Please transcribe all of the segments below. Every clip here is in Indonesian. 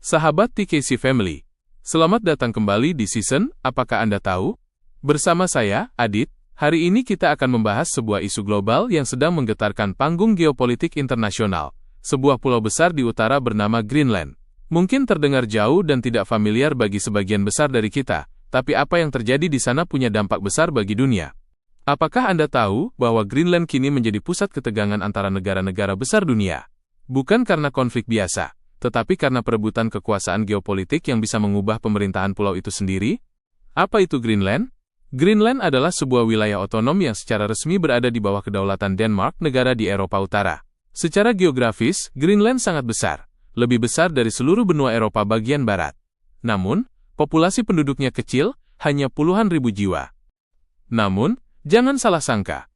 Sahabat TKC Family, selamat datang kembali di season Apakah Anda Tahu? Bersama saya, Adit. Hari ini kita akan membahas sebuah isu global yang sedang menggetarkan panggung geopolitik internasional. Sebuah pulau besar di utara bernama Greenland. Mungkin terdengar jauh dan tidak familiar bagi sebagian besar dari kita, tapi apa yang terjadi di sana punya dampak besar bagi dunia. Apakah Anda tahu bahwa Greenland kini menjadi pusat ketegangan antara negara-negara besar dunia? Bukan karena konflik biasa, tetapi karena perebutan kekuasaan geopolitik yang bisa mengubah pemerintahan pulau itu sendiri. Apa itu Greenland? Greenland adalah sebuah wilayah otonom yang secara resmi berada di bawah kedaulatan Denmark, negara di Eropa Utara. Secara geografis, Greenland sangat besar, lebih besar dari seluruh benua Eropa bagian barat. Namun, populasi penduduknya kecil, hanya puluhan ribu jiwa. Namun, jangan salah sangka.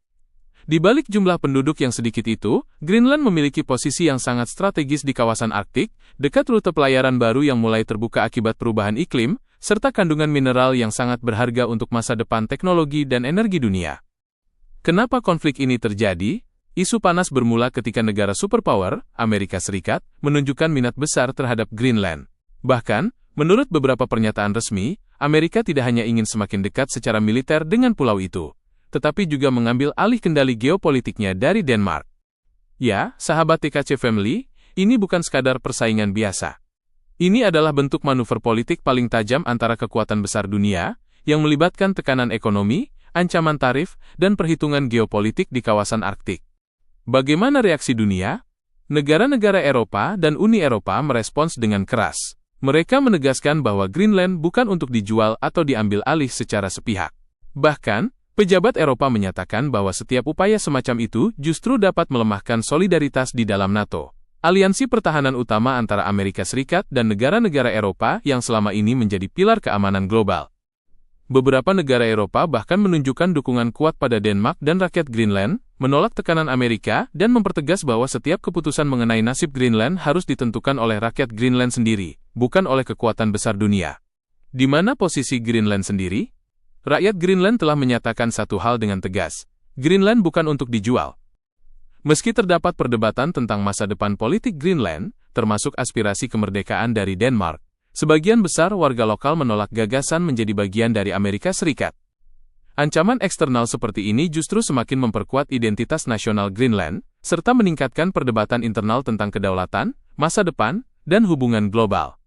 Di balik jumlah penduduk yang sedikit itu, Greenland memiliki posisi yang sangat strategis di kawasan Arktik, dekat rute pelayaran baru yang mulai terbuka akibat perubahan iklim, serta kandungan mineral yang sangat berharga untuk masa depan teknologi dan energi dunia. Kenapa konflik ini terjadi? Isu panas bermula ketika negara superpower, Amerika Serikat, menunjukkan minat besar terhadap Greenland. Bahkan, menurut beberapa pernyataan resmi, Amerika tidak hanya ingin semakin dekat secara militer dengan pulau itu, tetapi juga mengambil alih kendali geopolitiknya dari Denmark. Ya, sahabat TKC Family, ini bukan sekadar persaingan biasa. Ini adalah bentuk manuver politik paling tajam antara kekuatan besar dunia, yang melibatkan tekanan ekonomi, ancaman tarif, dan perhitungan geopolitik di kawasan Arktik. Bagaimana reaksi dunia? Negara-negara Eropa dan Uni Eropa merespons dengan keras. Mereka menegaskan bahwa Greenland bukan untuk dijual atau diambil alih secara sepihak. Bahkan, pejabat Eropa menyatakan bahwa setiap upaya semacam itu justru dapat melemahkan solidaritas di dalam NATO, aliansi pertahanan utama antara Amerika Serikat dan negara-negara Eropa yang selama ini menjadi pilar keamanan global. Beberapa negara Eropa bahkan menunjukkan dukungan kuat pada Denmark dan rakyat Greenland, menolak tekanan Amerika, dan mempertegas bahwa setiap keputusan mengenai nasib Greenland harus ditentukan oleh rakyat Greenland sendiri, bukan oleh kekuatan besar dunia. Di mana posisi Greenland sendiri? Rakyat Greenland telah menyatakan satu hal dengan tegas. Greenland bukan untuk dijual. Meski terdapat perdebatan tentang masa depan politik Greenland, termasuk aspirasi kemerdekaan dari Denmark, sebagian besar warga lokal menolak gagasan menjadi bagian dari Amerika Serikat. Ancaman eksternal seperti ini justru semakin memperkuat identitas nasional Greenland, serta meningkatkan perdebatan internal tentang kedaulatan, masa depan, dan hubungan global.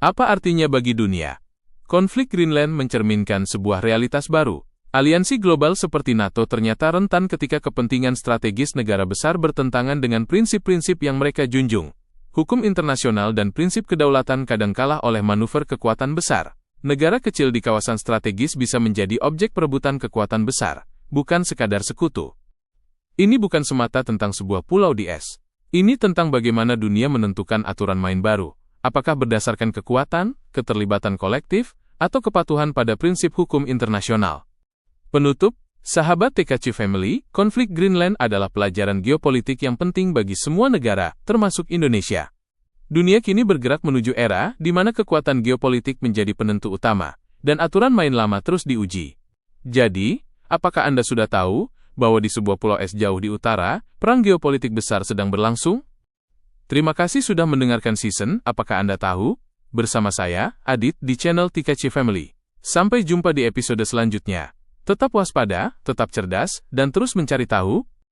Apa artinya bagi dunia? Konflik Greenland mencerminkan sebuah realitas baru. Aliansi global seperti NATO ternyata rentan ketika kepentingan strategis negara besar bertentangan dengan prinsip-prinsip yang mereka junjung. Hukum internasional dan prinsip kedaulatan kadang kalah oleh manuver kekuatan besar. Negara kecil di kawasan strategis bisa menjadi objek perebutan kekuatan besar, bukan sekadar sekutu. Ini bukan semata tentang sebuah pulau di es. Ini tentang bagaimana dunia menentukan aturan main baru. Apakah berdasarkan kekuatan, keterlibatan kolektif, atau kepatuhan pada prinsip hukum internasional? Penutup, sahabat TKC Family, konflik Greenland adalah pelajaran geopolitik yang penting bagi semua negara, termasuk Indonesia. Dunia kini bergerak menuju era di mana kekuatan geopolitik menjadi penentu utama, dan aturan main lama terus diuji. Jadi, apakah Anda sudah tahu bahwa di sebuah pulau es jauh di utara, perang geopolitik besar sedang berlangsung? Terima kasih sudah mendengarkan season Apakah Anda Tahu? Bersama saya, Adit, di channel TKC Family. Sampai jumpa di episode selanjutnya. Tetap waspada, tetap cerdas, dan terus mencari tahu.